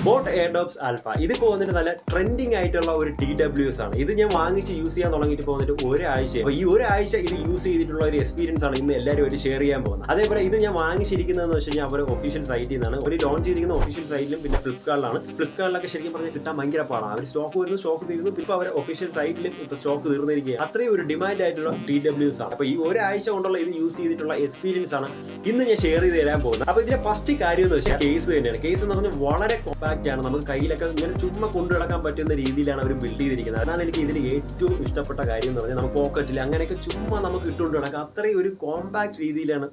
Boat Airdopes alpha ഇതിപ്പോൾ വന്നിട്ട് നല്ല ട്രെൻഡിങ് ആയിട്ടുള്ള ഒരു TWS ആണ്. ഇത് ഞാൻ വാങ്ങിച്ച് യൂസ് ചെയ്യാൻ തുടങ്ങിയിട്ട് പോന്നിട്ട് ഒരാഴ്ച. അപ്പോൾ ഈ ഒരാഴ്ച ഇത് യൂസ് ചെയ്തിട്ടുള്ള ഒരു എക്സ്പീരിയൻസ് ആണ് ഇന്ന് എല്ലാവരും ഒരു ഷെയർ ചെയ്യാൻ പോകുന്നത്. അതേപോലെ ഇത് ഞാൻ വാങ്ങിച്ചിരിക്കുന്നതെന്ന് വെച്ച് കഴിഞ്ഞാൽ അവർ ഒഫീഷ്യൽ സൈറ്റിൽ നിന്നാണ്. ഒരു ലോഞ്ച് ചെയ്തിരിക്കുന്ന ഒഫീഷ്യൽ സൈറ്റിലും പിന്നെ ഫ്ലിപ്കാർട്ടിലാണ്. ഫ്ലിപ്കാർട്ടിലൊക്കെ ശരിക്കും പറഞ്ഞാൽ കിട്ടാൻ ഭയങ്കര പാടാണ്. അവർ സ്റ്റോക്ക് വരുന്നു, സ്റ്റോക്ക് തീരുന്നു, ഇപ്പോൾ അവർ ഒഫീഷ്യൽ സൈറ്റിലും ഇപ്പോൾ സ്റ്റോക്ക് തീർന്നിരിക്കുക. അത്രയും ഒരു ഡിമാൻഡ് ആയിട്ടുള്ള TWS ആണ്. അപ്പോൾ ഈ ഒരാഴ്ച കൊണ്ടുള്ള ഇത് യൂസ് ചെയ്തിട്ടുള്ള എക്സ്പീരിയൻസ് ആണ് ഇന്ന് ഞാൻ ഷെയർ ചെയ്ത് തരാൻ പോകുന്നത്. അപ്പോൾ ഇതിന്റെ ഫസ്റ്റ് കാര്യം എന്ന് വെച്ചാൽ കേസ് തന്നെയാണ്. കേസ് എന്ന് പറഞ്ഞാൽ വളരെ കോമ്പാക്റ്റ് ആണ്. നമുക്ക് കയ്യിലൊക്കെ ഇങ്ങനെ ചുമ്മാ കൊണ്ടു നടക്കാൻ പറ്റുന്ന രീതിയിലാണ് അവർ ബിൽഡ് ചെയ്തിരിക്കുന്നത്. അതാണ് എനിക്ക് ഇതിൽ ഏറ്റവും ഇഷ്ടപ്പെട്ട കാര്യം എന്ന് പറഞ്ഞാൽ നമുക്ക് പോക്കറ്റിൽ അങ്ങനെയൊക്കെ ചുമ്മാ നമുക്ക് ഇട്ടുകൊണ്ട് നടക്കാം. അത്രയും ഒരു കോമ്പാക്ട് രീതിയിലാണ്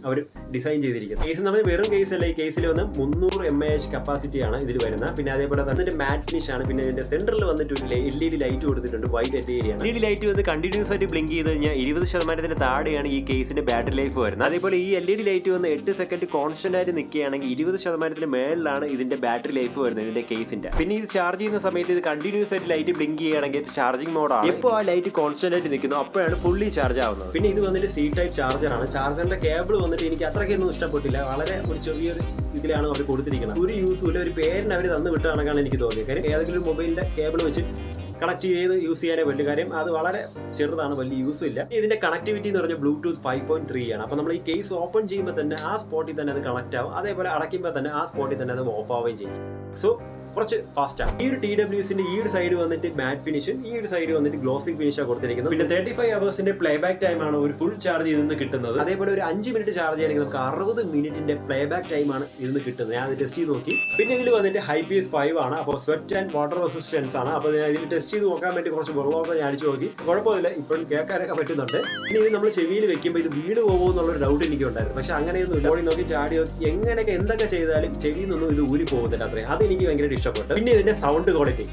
അവർ ഡിസൈൻ ചെയ്തിരിക്കുന്നത്. കേസ് എന്ന് പറഞ്ഞാൽ വെറും കേസ് അല്ല. ഈ കേസിൽ വന്ന് 300 mAh കപ്പാസിറ്റി ആണ് ഇതിൽ വരുന്നത്. പിന്നെ അതേപോലെ തന്നെ മാറ്റ് ഫിനിഷ് ആണ്. പിന്നെ ഇതിന്റെ സെന്ററിൽ വന്നിട്ട് ഒരു LED ലൈറ്റ് കൊടുത്തിട്ടുണ്ട്. വൈറ്റ് LED ആണ്. LED ലൈറ്റ് വന്ന് കണ്ടിന്യൂസ് ആയിട്ട് ബ്ലിങ്ക് ചെയ്ത് കഴിഞ്ഞാൽ 20% താഴെയാണ് ഈ കേസിന്റെ ബാറ്ററി ലൈഫ് വരുന്നത്. അതേപോലെ ഈ LED ലൈറ്റ് വന്ന് 8 സെക്കൻഡ് കോൺസ്റ്റന്റ് ആയിട്ട് നിൽക്കുകയാണെങ്കിൽ 20% മേളിലാണ് ഇതിന്റെ ബാറ്ററി ലൈഫ് വരുന്നത് ഇതിന്റെ കേസിന്റെ. പിന്നെ ഇത് ചാർജ് ചെയ്യുന്ന സമയത്ത് ഇത് കണ്ടിന്യൂസ് ആയിട്ട് ലൈറ്റ് ബ്ലിങ്ക് ചെയ്യുകയാണെങ്കിൽ ചാർജിംഗ് മോഡാണ്. എപ്പോൾ ആ ലൈറ്റ് കോൺസ്റ്റന്റ് ആയിട്ട് നിൽക്കുന്നു അപ്പോഴാണ് ഫുള്ളി ചാർജ് ആവുന്നത്. പിന്നെ ഇത് വന്നിട്ട് C ടൈപ്പ് ചാർജർ ആണ്. ചാർജറിന്റെ കേബിൾ വന്നിട്ട് എനിക്ക് അത്രയ്ക്കൊന്നും ഇഷ്ടപ്പെട്ടില്ല. വളരെ ഒരു ചെറിയൊരു ഇതിലാണ് അവർ കൊടുത്തിരിക്കുന്നത്. ഒരു യൂസും ഇല്ല. ഒരു പേരിന് അവർ തന്നു വിട്ട കണക്കാണ് എനിക്ക് തോന്നിയത്. കാര്യം ഏതെങ്കിലും മൊബൈലിന്റെ കേബിൾ വെച്ച് കണക്ട് ചെയ്ത് യൂസ് ചെയ്യാനേ പറ്റില്ല. കാര്യം അത് വളരെ ചെറുതാണ്, വലിയ യൂസും ഇല്ല. ഇതിന്റെ കണക്ടിവിറ്റി എന്ന് പറഞ്ഞാൽ ബ്ലൂടൂത്ത് 5.3 ആണ്. അപ്പോൾ നമ്മൾ ഈ കേസ് ഓപ്പൺ ചെയ്യുമ്പോൾ തന്നെ ആ സ്പോട്ടിൽ തന്നെ അത് കണക്ട് ആവും. അതേപോലെ അടയ്ക്കുമ്പോൾ തന്നെ ആ സ്പോട്ടിൽ തന്നെ അത് ഓഫ് ആവുകയും ചെയ്യും. സോ കുറച്ച് ഫാസ്റ്റ് ആണ്. ഈ ഒരു TWSന്റെ ഈ ഒരു സൈഡ് വന്നിട്ട് മാറ്റ് ഫിനിഷും ഈ ഒരു സൈഡ് വന്നിട്ട് ഗ്ലോസി ഫിനിഷാണ് കൊടുത്തിരിക്കുന്നത്. പിന്നെ 35 ഹവേഴ്സിന്റെ പ്ലേ ബാക്ക് ടൈം ആണ് ഒരു ഫുൾ ചാർജ് ഇതിൽ നിന്ന് കിട്ടുന്നത്. അതേപോലെ ഒരു 5 മിനിറ്റ് ചാർജ് ചെയ്യണമെങ്കിൽ നമുക്ക് 60 മിനിറ്റിന്റെ പ്ലേ ബാക്ക് ടൈം ആണ് ഇതിൽ കിട്ടുന്നത്. ഞാൻ അത് ടെസ്റ്റ് ചെയ്ത് നോക്കി. പിന്നെ ഇതിൽ വന്നിട്ട് IPS5 ആണ്. അപ്പോൾ സ്വെറ്റ് ആൻഡ് വാട്ടർ റെസിസ്റ്റൻസ് ആണ്. അപ്പോൾ ഞാൻ ഇതിൽ ടെസ്റ്റ് ചെയ്ത് നോക്കാൻ വേണ്ടി കുറച്ച് വെള്ളമൊക്കെ ഞാൻ അടിച്ചു നോക്കി. കുഴപ്പമില്ല, ഇപ്പോഴും കേൾക്കാനൊക്കെ പറ്റുന്നുണ്ട്. ഇനി ഇത് നമ്മൾ ചെവിയിൽ വെക്കുമ്പോൾ ഇത് വീട് പോകുമോ എന്നുള്ളൊരു ഡൗട്ട് എനിക്ക് ഉണ്ടായിരുന്നു. പക്ഷെ അങ്ങനെയൊന്നും ഓടി നോക്കി ചാടി നോക്കി എങ്ങനെയൊക്കെ എന്തൊക്കെ ചെയ്താലും ചെവിയിൽ നിന്നും ഇത് ഊരി പോകുന്നില്ല. അത്രയും അത് എനിക്ക് ഭയങ്കര ഇഷ്ടപ്പെട്ടു. പിന്നെ ഇതിന്റെ സൗണ്ട് ക്വാളിറ്റി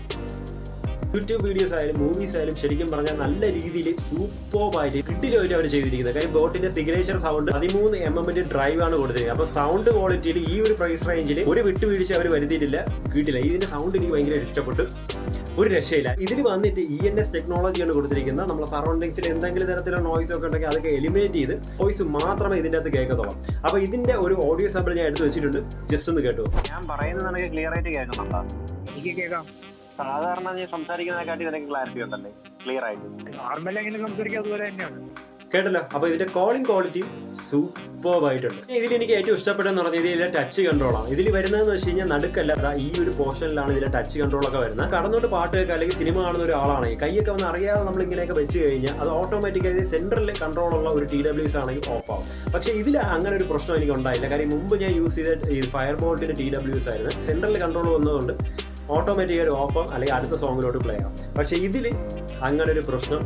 യൂട്യൂബ് വീഡിയോസ് ആയാലും മൂവീസ് ആയാലും ശരിക്കും പറഞ്ഞാൽ നല്ല രീതിയിൽ സൂപ്പർബായിട്ട് കിട്ടിലായിട്ട് അവർ ചെയ്തിരിക്കുന്നത്. കാര്യം ബോട്ടിന്റെ സിഗ്നേച്ചർ സൗണ്ട് 13 mm ഡ്രൈവ് ആണ് കൊടുത്തിരിക്കുന്നത്. അപ്പോൾ സൗണ്ട് ക്വാളിറ്റിയിൽ ഈ ഒരു പ്രൈസ് റേഞ്ചിൽ ഒരു വിട്ടുവീഴ്ച അവർ വരുത്തിയിട്ടില്ല, കിട്ടില്ല. ഇതിന്റെ സൗണ്ട് എനിക്ക് ഭയങ്കര ഇഷ്ടപ്പെട്ടു. ഒരു രക്ഷയില്ല. ഇതിൽ വന്നിട്ട് ENS ടെക്നോളജിയാണ് കൊടുത്തിരിക്കുന്നത്. നമ്മുടെ സറൗണ്ടിങ്സിൽ എന്തെങ്കിലും തരത്തിലുള്ള നോയ്സ് ഒക്കെ ഉണ്ടെങ്കിൽ അതൊക്കെ എലിമിനേറ്റ് ചെയ്ത് വോയിസ് മാത്രമേ ഇതിൻ്റെ അകത്ത് കേൾക്കത്തുള്ളൂ. അപ്പോൾ ഇതിന്റെ ഒരു ഓഡിയോ സാമ്പിൾ ഞാൻ എടുത്ത് വെച്ചിട്ടുണ്ട്. ജസ്റ്റ് ഒന്ന് കേട്ടോ. ഞാൻ പറയുന്നത് നിനക്ക് ക്ലിയർ ആയിട്ട് കേൾക്കുന്നുണ്ടോ? എനിക്ക് കേൾക്കാം. സാധാരണ നീ സംസാരിക്കുന്നതിനെക്കാട്ടി നിനക്ക് ക്ലാരിറ്റി ഉണ്ടല്ലേ, ക്ലിയർ ആയിട്ട്? നോർമലി എങ്ങനെ സംസാരിക്കുക അതുപോലെ തന്നെയാണ്. കേട്ടല്ലോ. അപ്പോൾ ഇതിന്റെ കോളിംഗ് ക്വാളിറ്റിയും സൂപ്പർബായിട്ടുണ്ട്. ഇതിൽ എനിക്ക് ഏറ്റവും ഇഷ്ടപ്പെട്ടെന്ന് പറഞ്ഞാൽ ഇതിലെ ടച്ച് കൺട്രോളാണ്. ഇതിൽ വരുന്നതെന്ന് വെച്ച് കഴിഞ്ഞാൽ നടുക്കല്ല, ഈ ഒരു പോർഷനിലാണ് ഇതിലെ ടച്ച് കൺട്രോളൊക്കെ വരുന്നത്. കടന്നോട്ട് പാട്ട് കേൾക്കുക അല്ലെങ്കിൽ സിനിമ കാണുന്ന ഒരാളാണ് കൈയൊക്കെ വന്ന് അറിയാതെ നമ്മൾ ഇങ്ങനെയൊക്കെ വെച്ച് കഴിഞ്ഞാൽ അത് ഓട്ടോമാറ്റിക്കായി സെൻട്രലിൽ കൺട്രോളുള്ള ഒരു TWS ആണെങ്കിൽ ഓഫ് ആവും. പക്ഷേ ഇതിൽ അങ്ങനെ ഒരു പ്രശ്നം എനിക്ക് ഉണ്ടായില്ല. കാര്യം മുമ്പ് ഞാൻ യൂസ് ചെയ്ത ഈ ഫയർബോൾട്ടിന്റെ TWS ആയിരുന്നു. സെൻട്രലിൽ കൺട്രോൾ വന്നതുകൊണ്ട് ഓട്ടോമാറ്റിക്കായി ഓഫ് ആവും അല്ലെങ്കിൽ അടുത്ത സോങ്ങിലോട്ട് പ്ലേ ആവും. പക്ഷേ ഇതിൽ അങ്ങനെ ഒരു പ്രശ്നം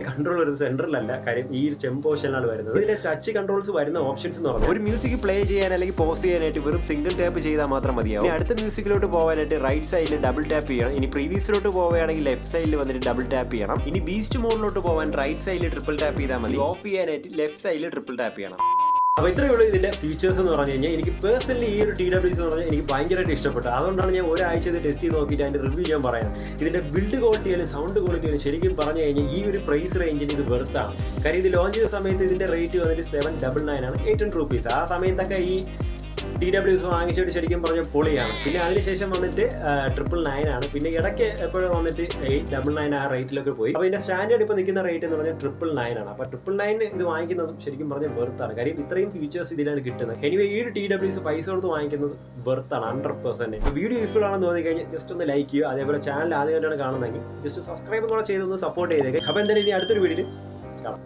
കൺട്രോൾ വരുന്നത് സെൻട്രലല്ല. കാര്യം ഈ സ്റ്റെം പോർഷനിലാണ് വരുന്നത്. ഇതിലെ ടച്ച് കൺട്രോൾസ് വരുന്ന ഓപ്ഷൻസ് എന്ന് പറഞ്ഞാൽ ഒരു മ്യൂസിക് പ്ലേ ചെയ്യാൻ അല്ലെങ്കിൽ പോസ് ചെയ്യാനായിട്ട് വെറും സിംഗിൾ ടാപ്പ് ചെയ്താൽ മാത്രം മതിയാവും. അടുത്ത മ്യൂസിക്കിലോട്ട് പോകാനായിട്ട് റൈറ്റ് സൈഡിൽ ഡബിൾ ടാപ്പ് ചെയ്യണം. ഇനി പ്രീവിയസിലോട്ട് പോവുകയാണെങ്കിൽ ലെഫ്റ്റ് സൈഡിൽ വന്നിട്ട് ഡബിൾ ടാപ്പ് ചെയ്യണം. ഇനി ബീസ്റ്റ് മോഡിലോട്ട് പോകാൻ റൈറ്റ് സൈഡിൽ ട്രിപ്പിൾ ടാപ്പ് ചെയ്താൽ മതി. ഓഫ് ചെയ്യാനായിട്ട് ലെഫ്റ്റ് സൈഡിൽ ട്രിപ്പിൾ ടാപ്പ് ചെയ്യണം. അപ്പോൾ ഇത്രയേ ഉള്ളൂ ഇതിന്റെ ഫീച്ചേഴ്സ് എന്ന് പറഞ്ഞു കഴിഞ്ഞാൽ. എനിക്ക് പേഴ്സണലി ഈ ഒരു TWS എന്ന് പറഞ്ഞാൽ എനിക്ക് ഭയങ്കരമായിട്ട് ഇഷ്ടപ്പെട്ടു. അതുകൊണ്ടാണ് ഞാൻ ഒരാഴ്ച ഇത് ടെസ്റ്റ് ചെയ്ത് നോക്കിയിട്ട് അതിന്റെ റിവ്യൂ ഞാൻ പറയാം. ഇതിന്റെ ബിൽഡ് ക്വാളിറ്റി ആയാലും സൗണ്ട് ക്വാളിറ്റി ആയാലും ശരിക്കും പറഞ്ഞു കഴിഞ്ഞാൽ ഈ ഒരു പ്രൈസ് റേഞ്ചിന് ഇത് വെർത്താണ്. കാര്യം ഇത് ലോഞ്ച് ചെയ്ത സമയത്ത് ഇതിന്റെ റേറ്റ് വന്നിട്ട് 799 ആണ്, 800 rupees. ആ സമയത്തൊക്കെ ഈ TWS വാങ്ങിച്ചിട്ട് ശരിക്കും പറഞ്ഞ പൊളിയാണ്. പിന്നെ അതിനുശേഷം വന്നിട്ട് 999 ആണ്. പിന്നെ ഇടയ്ക്ക് എപ്പോഴും വന്നിട്ട് 899 ആ റേറ്റിലൊക്കെ പോയി. അപ്പോൾ ഇതിന്റെ സ്റ്റാൻഡേർഡ് ഇപ്പോൾ നിൽക്കുന്ന റേറ്റ് എന്ന് പറഞ്ഞാൽ 999 ആണ്. അപ്പോൾ 999 ഇത് വാങ്ങിക്കുന്നതും ശരിക്കും പറഞ്ഞാൽ വെർത്താണ്. കാര്യം ഇത്രയും ഫീച്ചേഴ്സ് ഇതിലാണ് കിട്ടുന്നത്. എനിവേ ഈ ഒരു TWS പൈസ കൊടുത്ത് വാങ്ങിക്കുന്നത് വെർത്താണ് 100%. വീഡിയോ യൂസ്ഫുൾ ആണെന്ന് തോന്നി കഴിഞ്ഞാൽ ജസ്റ്റ് ഒന്ന് ലൈക്ക് ചെയ്യുക. അതേപോലെ ചാനൽ ആദ്യമായിട്ടാണ് കാണുന്നതെങ്കിൽ ജസ്റ്റ് സബ്സ്ക്രൈബ് കൂടെ ചെയ്തൊന്ന് സപ്പോർട്ട് ചെയ്തേക്കാം. അപ്പോൾ എന്തായാലും ഇനി അടുത്തൊരു വീഡിയോയിൽ കാണാം.